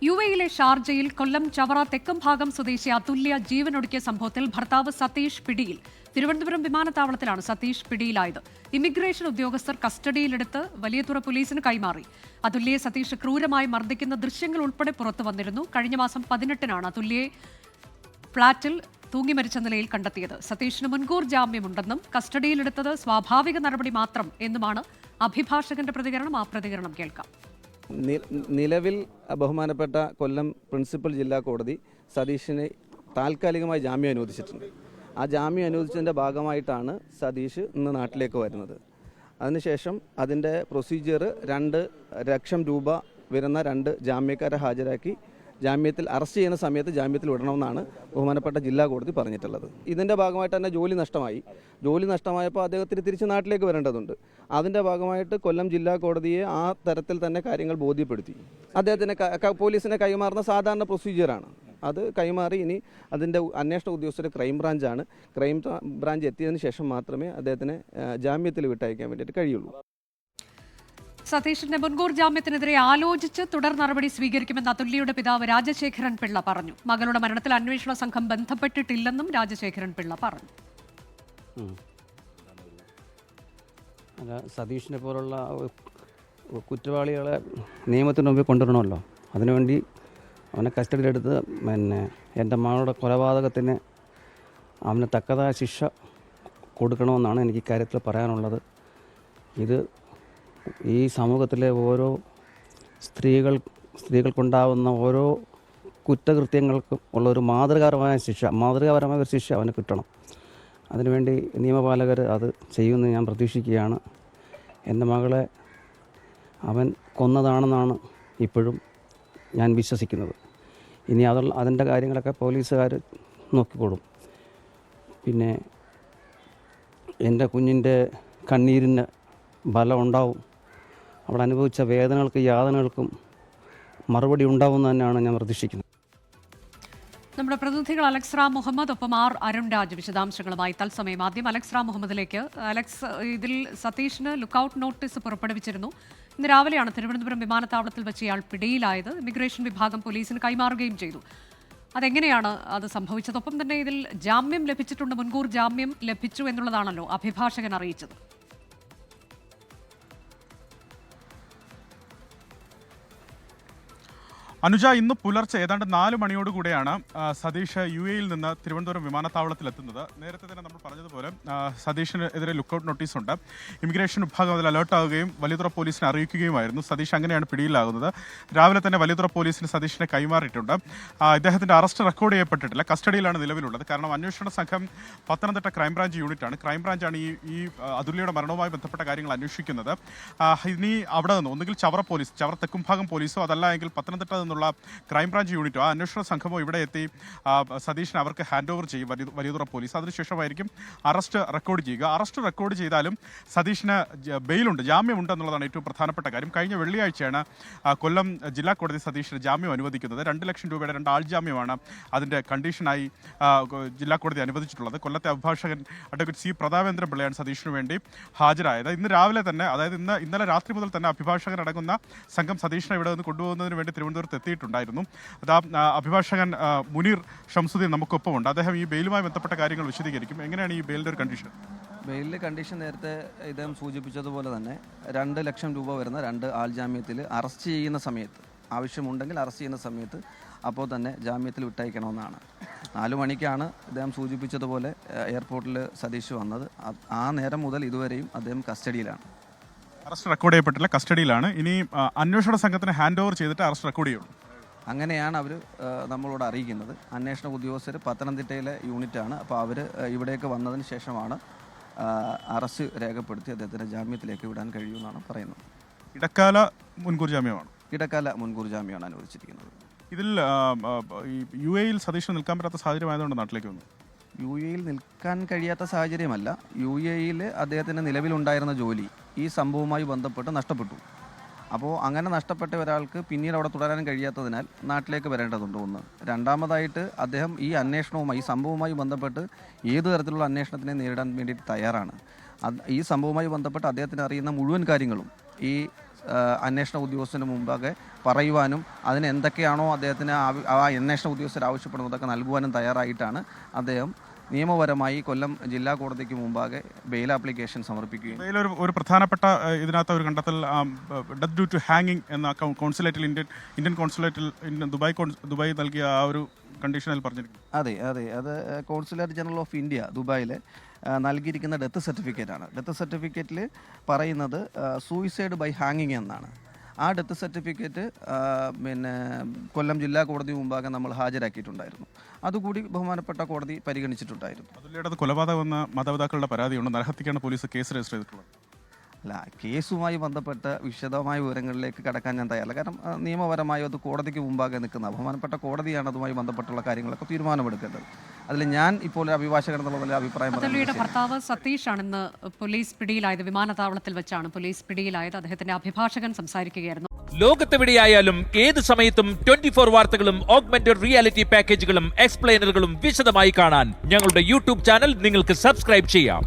യുഎയിലെ ഷാർജയിൽ കൊല്ലം ചവറ തെക്കും ഭാഗം സ്വദേശി അതുല്യ ജീവനൊടുക്കിയ സംഭവത്തിൽ ഭർത്താവ് സതീഷ് പിടിയിൽ. തിരുവനന്തപുരം വിമാനത്താവളത്തിലാണ് സതീഷ് പിടിയിലായത്. ഇമിഗ്രേഷൻ ഉദ്യോഗസ്ഥർ കസ്റ്റഡിയിലെടുത്ത് വലിയതുറ പോലീസിന് കൈമാറി. അതുല്യയെ സതീഷ് ക്രൂരമായി മർദ്ദിക്കുന്ന ദൃശ്യങ്ങൾ ഉൾപ്പെടെ പുറത്തു വന്നിരുന്നു. കഴിഞ്ഞ മാസം 18-നാണ് അതുല്യയെ ഫ്ളാറ്റിൽ തൂങ്ങി മരിച്ച നിലയിൽ കണ്ടെത്തിയത്. സതീഷിന് മുൻകൂർ ജാമ്യമുണ്ടെന്നും കസ്റ്റഡിയിലെടുത്തത് സ്വാഭാവിക നടപടി മാത്രം എന്നുമാണ് അഭിഭാഷകന്റെ പ്രതികരണം. ആ പ്രതികരണം കേൾക്കാം. നിലവിൽ ബഹുമാനപ്പെട്ട കൊല്ലം പ്രിൻസിപ്പൽ ജില്ലാ കോടതി സതീഷിന് താൽക്കാലികമായി ജാമ്യം അനുവദിച്ചിട്ടുണ്ട്. ആ ജാമ്യം അനുവദിച്ചതിൻ്റെ ഭാഗമായിട്ടാണ് സതീഷ് ഇന്ന് നാട്ടിലേക്ക് വരുന്നത്. അതിനുശേഷം അതിൻ്റെ പ്രൊസീജിയർ 2 ലക്ഷം രൂപ വരുന്ന 2 ജാമ്യക്കാരെ ഹാജരാക്കി ജാമ്യത്തിൽ അറസ്റ്റ് ചെയ്യുന്ന സമയത്ത് ജാമ്യത്തിൽ വിടണമെന്നാണ് ബഹുമാനപ്പെട്ട ജില്ലാ കോടതി പറഞ്ഞിട്ടുള്ളത്. ഇതിൻ്റെ ഭാഗമായിട്ട് തന്നെ ജോലി നഷ്ടമായപ്പോൾ അദ്ദേഹത്തിന് തിരിച്ച് നാട്ടിലേക്ക് വരേണ്ടതുണ്ട്. അതിൻ്റെ ഭാഗമായിട്ട് കൊല്ലം ജില്ലാ കോടതിയെ ആ തരത്തിൽ തന്നെ കാര്യങ്ങൾ ബോധ്യപ്പെടുത്തി. അദ്ദേഹത്തിന് പോലീസിനെ കൈമാറുന്ന സാധാരണ പ്രൊസീജിയറാണ്. അത് കൈമാറി ഇനി അതിൻ്റെ അന്വേഷണ ഉദ്യോഗസ്ഥർ ക്രൈംബ്രാഞ്ചാണ്. ക്രൈംബ്രാഞ്ച് എത്തിയതിന് ശേഷം മാത്രമേ അദ്ദേഹത്തിനെ ജാമ്യത്തിൽ വിട്ടയക്കാൻ വേണ്ടിയിട്ട് കഴിയുള്ളൂ. സതീഷിന്റെ മുൻകൂർ ജാമ്യത്തിനെതിരെ ആലോചിച്ച് തുടർ നടപടി സ്വീകരിക്കുമെന്ന് അതുല്യയുടെ പിതാവ് രാജശേഖരൻ പിള്ള പറഞ്ഞു. മകളുടെ മരണത്തിൽ അന്വേഷണ സംഘം ബന്ധപ്പെട്ടിട്ടില്ലെന്നും രാജശേഖരൻ പിള്ള പറഞ്ഞു. സതീഷിനെ പോലുള്ള കുറ്റവാളികളെ നിയമത്തിന് മുമ്പിൽ കൊണ്ടുവരണമല്ലോ. അതിനുവേണ്ടി അവനെ കസ്റ്റഡിയിലെടുത്ത് എൻ്റെ മകളുടെ കൊലപാതകത്തിന് അവന് തക്കതായ ശിക്ഷ കൊടുക്കണമെന്നാണ് എനിക്ക് ഇക്കാര്യത്തിൽ പറയാനുള്ളത്. ഇത് ഈ സമൂഹത്തിലെ ഓരോ സ്ത്രീകൾക്കുണ്ടാവുന്ന ഓരോ കുറ്റകൃത്യങ്ങൾക്കും ഉള്ളൊരു മാതൃകാപരമായ ഒരു ശിക്ഷ അവന് കിട്ടണം. അതിനുവേണ്ടി നിയമപാലകർ അത് ചെയ്യുമെന്ന് ഞാൻ പ്രതീക്ഷിക്കുകയാണ്. എൻ്റെ മകളെ അവൻ കൊന്നതാണെന്നാണ് ഇപ്പോഴും ഞാൻ വിശ്വസിക്കുന്നത്. ഇനി അതിൻ്റെ കാര്യങ്ങളൊക്കെ പോലീസുകാർ നോക്കിക്കോളും. പിന്നെ എൻ്റെ കുഞ്ഞിൻ്റെ കണ്ണീരിന് ഫലം ഉണ്ടാവും. അവിടെ അനുഭവിച്ച വേദനകൾക്ക് യാതനകൾക്കും മറുപടി ഉണ്ടാവുമെന്ന് തന്നെയാണ് ഞാൻ പ്രതീക്ഷിക്കുന്നത്. നമ്മുടെ പ്രതിനിധികൾ അലക്സ് റാം മുഹമ്മദ് ഒപ്പം ആർ അരുൺരാജ് വിശദാംശങ്ങളുമായി തത്സമയം. ആദ്യം അലക്സ് റാം മുഹമ്മദിലേക്ക്. അലക്സ്, ഇതിൽ സതീഷിന് ലുക്കൌട്ട് നോട്ടീസ് പുറപ്പെടുവിച്ചിരുന്നു. ഇന്ന് രാവിലെയാണ് തിരുവനന്തപുരം വിമാനത്താവളത്തിൽ വെച്ച് ഇയാൾ പിടിയിലായത്. ഇമിഗ്രേഷൻ വിഭാഗം പോലീസിന് കൈമാറുകയും ചെയ്തു. അതെങ്ങനെയാണ് അത് സംഭവിച്ചത്? ഒപ്പം തന്നെ ഇതിൽ ജാമ്യം ലഭിച്ചിട്ടുണ്ട്, മുൻകൂർ ജാമ്യം ലഭിച്ചു എന്നുള്ളതാണല്ലോ അഭിഭാഷകൻ അറിയിച്ചത്. അനുജ, ഇന്ന് പുലർച്ചെ ഏതാണ്ട് 4 മണിയോടുകൂടെയാണ് സതീഷ് യുഎയിൽ നിന്ന് തിരുവനന്തപുരം വിമാനത്താവളത്തിലെത്തുന്നത്. നേരത്തെ തന്നെ നമ്മൾ പറഞ്ഞതുപോലെ സതീഷിനെതിരെ ലുക്കൌട്ട് നോട്ടീസുണ്ട്. ഇമിഗ്രേഷൻ വിഭാഗം അതിൽ അലേർട്ടാവുകയും വലിയതുറ പോലീസിനെ അറിയിക്കുകയുമായിരുന്നു. സതീഷ് അങ്ങനെയാണ് പിടിയിലാകുന്നത്. രാവിലെ തന്നെ വലിയതുറ പോലീസിന് സതീഷിനെ കൈമാറിയിട്ടുണ്ട്. ഇദ്ദേഹത്തിൻ്റെ അറസ്റ്റ് റെക്കോർഡ് ചെയ്യപ്പെട്ടിട്ടില്ല. കസ്റ്റഡിയിലാണ് നിലവിലുള്ളത്. കാരണം അന്വേഷണ സംഘം പത്തനംതിട്ട ക്രൈംബ്രാഞ്ച് യൂണിറ്റാണ്. ക്രൈംബ്രാഞ്ചാണ് ഈ അതുല്യയുടെ മരണവുമായി ബന്ധപ്പെട്ട കാര്യങ്ങൾ അന്വേഷിക്കുന്നത്. ഇനി അവിടെ നിന്ന് ഒന്നുകിൽ ചവറ തെക്കുംഭാഗം പോലീസോ അതല്ല എങ്കിൽ പത്തനംതിട്ട നിന്നുള്ള ക്രൈംബ്രാഞ്ച് യൂണിറ്റോ ആ അന്വേഷണ സംഘമോ ഇവിടെ എത്തി സതീഷിനെ അവർക്ക് ഹാൻഡ് ഓവർ ചെയ്യും വലിയതുറ പോലീസ്. അതിനുശേഷമായിരിക്കും അറസ്റ്റ് റെക്കോർഡ് ചെയ്യുക. അറസ്റ്റ് റെക്കോർഡ് ചെയ്താലും സതീഷിന് ബെയിലുണ്ട്, ജാമ്യമുണ്ട് എന്നുള്ളതാണ് ഏറ്റവും പ്രധാനപ്പെട്ട കാര്യം. കഴിഞ്ഞ വെള്ളിയാഴ്ചയാണ് കൊല്ലം ജില്ലാ കോടതി സതീഷിന് ജാമ്യം അനുവദിക്കുന്നത്. 2 ലക്ഷം രൂപയുടെ 2 ആൾ ജാമ്യമാണ് അതിൻ്റെ കണ്ടീഷനായി ജില്ലാ കോടതി അനുവദിച്ചിട്ടുള്ളത്. കൊല്ലത്തെ അഭിഭാഷകൻ അഡ്വക്കേറ്റ് സി പ്രതാപേന്ദ്രൻ പിള്ളയാണ് സതീഷിന് വേണ്ടി ഹാജരായത്. ഇന്ന് രാവിലെ തന്നെ, അതായത് ഇന്നലെ രാത്രി മുതൽ തന്നെ അഭിഭാഷകൻ അടങ്ങുന്ന സംഘം സതീഷിനെ ഇവിടെ നിന്ന് കൊണ്ടുപോകുന്നതിന് വേണ്ടി തിരുവനന്തപുരത്ത് എത്തിയിട്ടുണ്ടായിരുന്നു. അഭിഭാഷകൻ മുനീർ ഷംസുദ്ദീൻ നമുക്കൊപ്പമുണ്ട്. അദ്ദേഹം ഈ ബെയിലുമായി ബന്ധപ്പെട്ട കാര്യങ്ങൾ വിശദീകരിക്കും. എങ്ങനെയാണ് ഈ ബെയിലിൻ്റെ ഒരു കണ്ടീഷൻ? ബെയിലിൻ്റെ കണ്ടീഷൻ നേരത്തെ ഇദ്ദേഹം സൂചിപ്പിച്ചതുപോലെ തന്നെ 2 ലക്ഷം രൂപ വരുന്ന 2 ആൾ ജാമ്യത്തിൽ അറസ്റ്റ് ചെയ്യുന്ന സമയത്ത്, ആവശ്യമുണ്ടെങ്കിൽ അറസ്റ്റ് ചെയ്യുന്ന സമയത്ത് അപ്പോൾ തന്നെ ജാമ്യത്തിൽ വിട്ടയക്കണമെന്നാണ്. 4 മണിക്കാണ് ഇദ്ദേഹം സൂചിപ്പിച്ചതുപോലെ എയർപോർട്ടിൽ സതീഷ് വന്നത്. ആ നേരം മുതൽ ഇതുവരെയും അദ്ദേഹം കസ്റ്റഡിയിലാണ്. Arrest record ചെയ്യപ്പെട്ടില്ല, കസ്റ്റഡിയിലാണ്. ഇനി അന്വേഷണ സംഘത്തിന് ഹാൻഡ് ഓവർ ചെയ്തിട്ട് അറസ്റ്റ് റെക്കോർഡ് ചെയ്യുള്ളൂ. അങ്ങനെയാണ് അവർ നമ്മളോട് അറിയിക്കുന്നത്. അന്വേഷണ ഉദ്യോഗസ്ഥർ പത്തനംതിട്ടയിലെ യൂണിറ്റാണ്. അപ്പോൾ അവർ ഇവിടേക്ക് വന്നതിന് ശേഷമാണ് അറസ്റ്റ് രേഖപ്പെടുത്തി അദ്ദേഹത്തിൻ്റെ ജാമ്യത്തിലേക്ക് വിടാൻ കഴിയുമെന്നാണ് പറയുന്നത്. ഇടക്കാല മുൻകൂർ ജാമ്യമാണ്. ഇടക്കാല മുൻകൂർ ജാമ്യമാണ് അനുവദിച്ചിരിക്കുന്നത്. ഇതിൽ യു എയിൽ സതീഷിന് നിൽക്കാൻ പറ്റാത്ത സാഹചര്യമായതുകൊണ്ട് നാട്ടിലേക്ക് വന്നു. യു എയിൽ നിൽക്കാൻ കഴിയാത്ത സാഹചര്യമല്ല. യു എയിൽ അദ്ദേഹത്തിന് നിലവിലുണ്ടായിരുന്ന ജോലി ഈ സംഭവവുമായി ബന്ധപ്പെട്ട് നഷ്ടപ്പെട്ടു. അപ്പോൾ അങ്ങനെ നഷ്ടപ്പെട്ട ഒരാൾക്ക് പിന്നീട് അവിടെ തുടരാൻ കഴിയാത്തതിനാൽ നാട്ടിലേക്ക് വരേണ്ടതുണ്ട്. ഒന്ന്. രണ്ടാമതായിട്ട് അദ്ദേഹം ഈ അന്വേഷണവുമായി, ഈ സംഭവവുമായി ബന്ധപ്പെട്ട് ഏതു തരത്തിലുള്ള അന്വേഷണത്തിനെ നേരിടാൻ വേണ്ടിയിട്ട് തയ്യാറാണ്. ഈ സംഭവവുമായി ബന്ധപ്പെട്ട് അദ്ദേഹത്തിന് അറിയുന്ന മുഴുവൻ കാര്യങ്ങളും ഈ അന്വേഷണ ഉദ്യോഗസ്ഥന് മുമ്പാകെ പറയുവാനും അതിന് എന്തൊക്കെയാണോ അദ്ദേഹത്തിന് ആ അന്വേഷണ ഉദ്യോഗസ്ഥർ ആവശ്യപ്പെടുന്നതൊക്കെ നൽകുവാനും തയ്യാറായിട്ടാണ് അദ്ദേഹം നിയമപരമായി കൊല്ലം ജില്ലാ കോടതിക്ക് മുമ്പാകെ ബെയിൽ ആപ്ലിക്കേഷൻ സമർപ്പിക്കുകയും ഒരു പ്രധാനപ്പെട്ട ഇതിനകത്ത് ഒരു കണ്ടെത്തൽ ഡെത്ത് ഡ്യൂ ടു ഹാങ്ങിങ് എന്ന കോൺസുലേറ്റിൽ ഇന്ത്യൻ കോൺസുലേറ്റിൽ ദുബായ് നൽകിയ ആ ഒരു കണ്ടീഷനിൽ പറഞ്ഞിരിക്കുന്നു. അതെ അത് കോൺസുലേറ്റ് ജനറൽ ഓഫ് ഇന്ത്യ ദുബായിലെ നൽകിയിരിക്കുന്ന ഡെത്ത് സർട്ടിഫിക്കറ്റാണ്. ഡെത്ത് സർട്ടിഫിക്കറ്റിൽ പറയുന്നത് സൂയിസൈഡ് ബൈ ഹാങ്ങിങ് എന്നാണ്. ആ ഡെത്ത് സർട്ടിഫിക്കറ്റ് കൊല്ലം ജില്ലാ കോടതി മുമ്പാകെ നമ്മൾ ഹാജരാക്കിയിട്ടുണ്ടായിരുന്നു. അതുകൂടി ബഹുമാനപ്പെട്ട കോടതി പരിഗണിച്ചിട്ടുണ്ടായിരുന്നു. അതുല്യയുടെ കൊലപാതകമെന്ന മാതാപിതാക്കളുടെ പരാതിയുണ്ട്. നരഹത്യക്കാണ് പോലീസ് കേസ് രജിസ്റ്റർ ചെയ്തിട്ടുള്ളത്. അല്ല, കേസുമായി ബന്ധപ്പെട്ട വിശദമായ വിവരങ്ങളിലേക്ക് കടക്കാൻ ഞാൻ തയ്യാറല്ല. കാരണം നിയമപരമായി അത് കോടതിക്ക് മുമ്പാകെ നിൽക്കുന്ന ബഹുമാനപ്പെട്ട കോടതിയാണ് അതുമായി ബന്ധപ്പെട്ടുള്ള കാര്യങ്ങളൊക്കെ തീരുമാനമെടുക്കേണ്ടത്. അതിൽ ഞാൻ ഇപ്പോൾ അഭിഭാഷകൻ എന്നുള്ള അഭിപ്രായം അതുല്യയുടെ ഭർത്താവ് സതീഷാണെന്ന് പോലീസ് പിടിയിലായത്. വിമാനത്താവളത്തിൽ വെച്ചാണ് പോലീസ് പിടിയിലായത്. അദ്ദേഹത്തിന്റെ അഭിഭാഷകൻ സംസാരിക്കുകയായിരുന്നു. ലോകത്തെവിടെയായാലും ഏത് സമയത്തും 24 വാർത്തകളും ഓഗ്മെന്റഡ് റിയാലിറ്റി പാക്കേജുകളും എക്സ്പ്ലെയിനറുകളും വിശദമായി കാണാൻ ഞങ്ങളുടെ യൂട്യൂബ് ചാനൽ നിങ്ങൾക്ക് സബ്സ്ക്രൈബ് ചെയ്യാം.